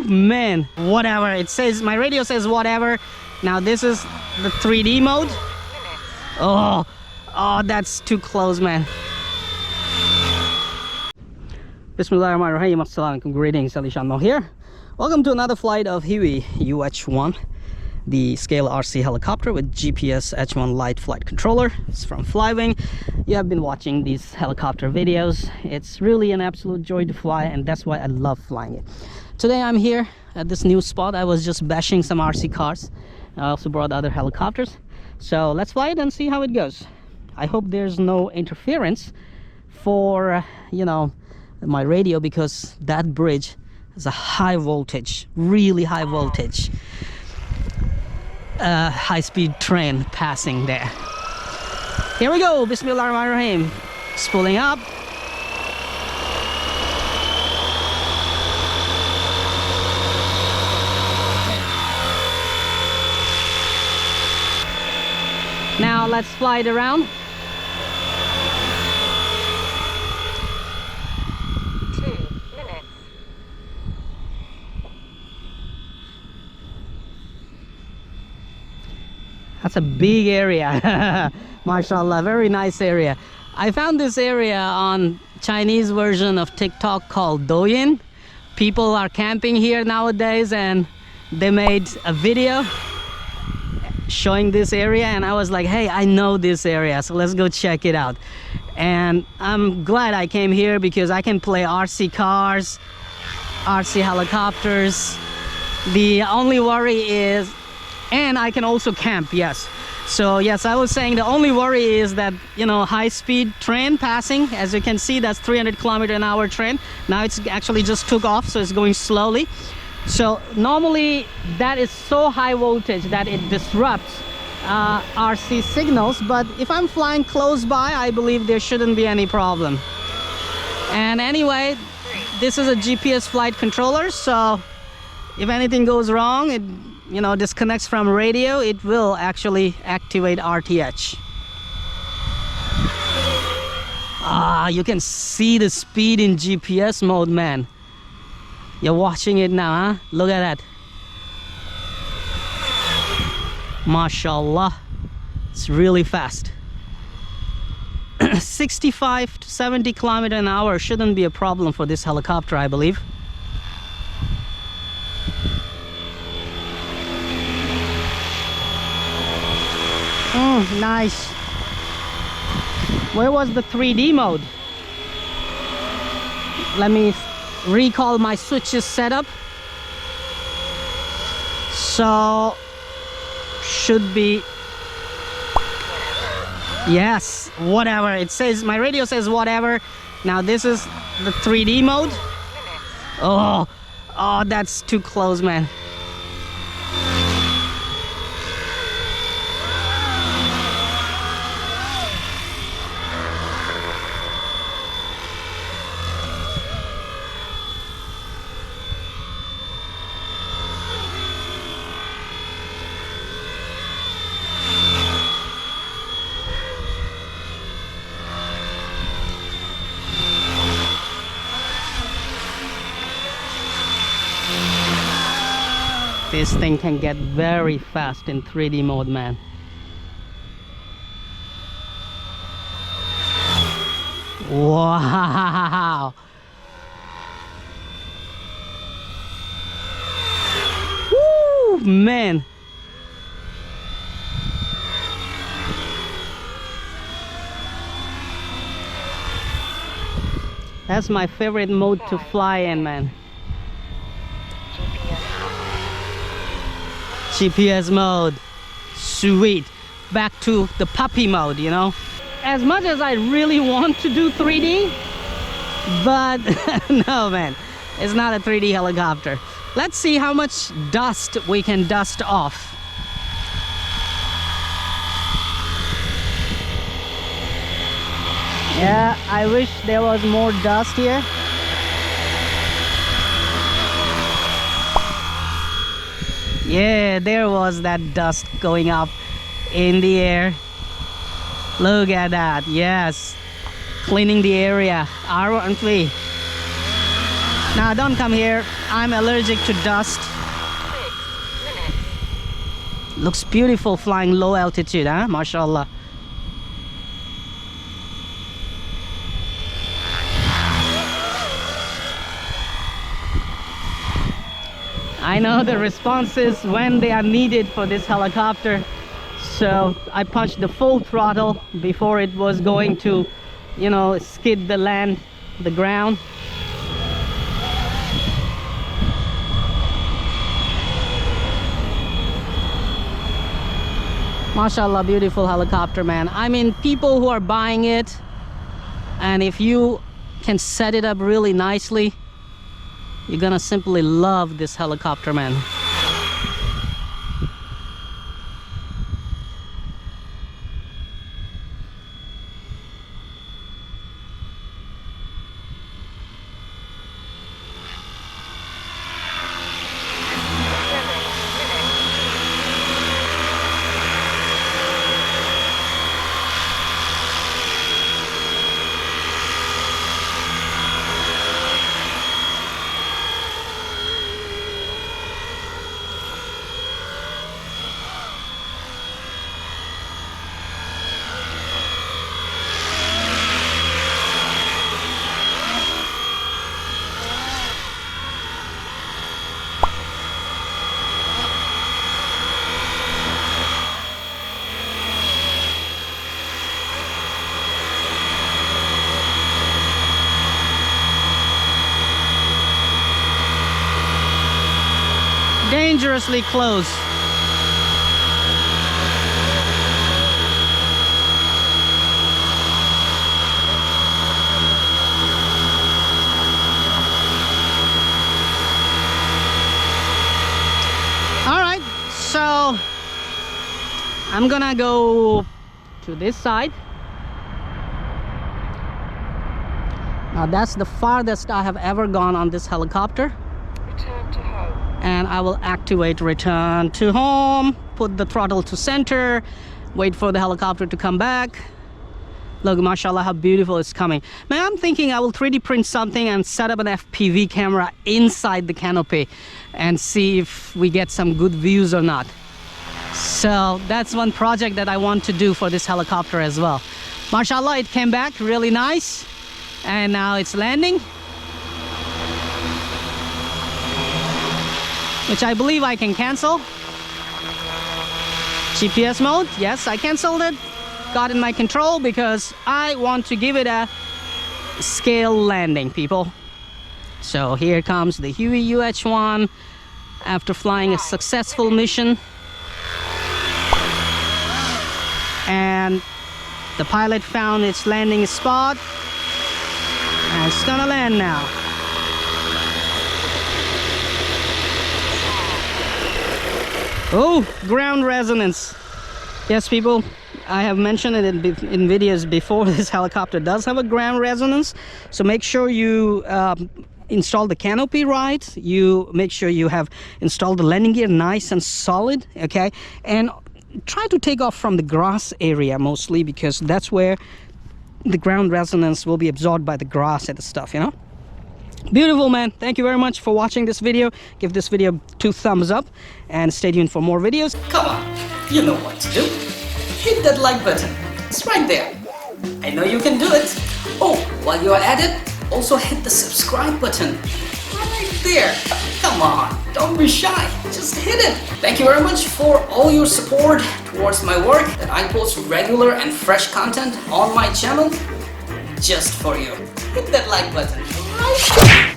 Man, whatever it says, my radio says whatever. Now this is the 3D mode. Oh, that's too close, man. Bismillahirrahmanirrahim. Assalamualaikum. Greetings, alishanmao here. Welcome to another flight of Huey UH1, the scale RC helicopter with GPS H1 light flight controller. It's from Flywing. You have been watching these helicopter videos. It's really an absolute joy to fly, and that's why I love flying it. Today I'm here at this new spot. I was just bashing some RC cars. I also brought other helicopters. So let's fly it and see how it goes. I hope there's no interference for, my radio, because that bridge is a high voltage, really high voltage, high-speed train passing there. Here we go. Bismillahirrahmanirrahim. Spooling up. Now let's fly it around. That's a big area. Mashallah, very nice area. I found this area on Chinese version of TikTok called Douyin. People are camping here nowadays, and they made a video showing this area, and I was like, hey, I know this area, so let's go check it out. And I'm glad I came here because I can play RC cars, RC helicopters. The only worry is, and I can also camp, yes. So yes, I was saying the only worry is that, high-speed train passing. As you can see, that's 300km/h train. Now it's actually just took off, so it's going slowly. So normally that is so high voltage that it disrupts RC signals, but if I'm flying close by, I believe there shouldn't be any problem. And anyway, this is a GPS flight controller, so if anything goes wrong, it disconnects from radio, it will actually activate RTH. You can see the speed in GPS mode, man. You're watching it now, huh? Look at that. Mashallah. It's really fast. 65 to 70km/h shouldn't be a problem for this helicopter, I believe. Nice. Where was the 3D mode? Let me recall my switches setup. So should be, yes, whatever it says, my radio says whatever. Now this is the 3D mode. Oh, that's too close, man. This thing can get very fast in 3D mode, man. Wow. Woo, man. That's my favorite mode to fly in, man. GPS mode, sweet. Back to the puppy mode, As much as I really want to do 3D, but no, man, it's not a 3D helicopter. Let's see how much dust we can dust off. Yeah, I wish there was more dust here. Yeah, there was that dust going up in the air. Look at that. Yes, cleaning the area, aren't we? Now don't come here. I'm allergic to dust. Looks beautiful flying low altitude, huh? MashaAllah. I know the responses when they are needed for this helicopter. So I punched the full throttle before it was going to, you know, skid the ground. MashaAllah, beautiful helicopter, man. I mean, people who are buying it, and if you can set it up really nicely, you're gonna simply love this helicopter, man. Dangerously close. All right, so I'm gonna go to this side. Now that's the farthest I have ever gone on this helicopter. Return to home. And I will activate return to home, put the throttle to center, wait for the helicopter to come back. Look, mashallah, how beautiful it's coming. Man, I'm thinking I will 3D print something and set up an FPV camera inside the canopy and see if we get some good views or not. So that's one project that I want to do for this helicopter as well. Mashallah, it came back really nice, and now it's landing, which I believe I can cancel. GPS mode, yes, I canceled it. Got in my control because I want to give it a scale landing, people. So here comes the Huey UH1 after flying a successful mission. And the pilot found its landing spot. And it's gonna land now. Oh, ground resonance. Yes, people, I have mentioned it in videos before. This helicopter does have a ground resonance, so make sure you install the canopy right. You make sure you have installed the landing gear nice and solid, okay? And try to take off from the grass area mostly, because that's where the ground resonance will be absorbed by the grass and the stuff, you know? Beautiful, man. Thank you very much for watching this video. Give this video 2 thumbs up and stay tuned for more videos. Come on, you know what to do. Hit that like button. It's right there. I know you can do it. Oh, while you're at it, also hit the subscribe button. Right there. Come on, don't be shy. Just hit it. Thank you very much for all your support towards my work, that I post regular and fresh content on my channel just for you. Hit that like button right there.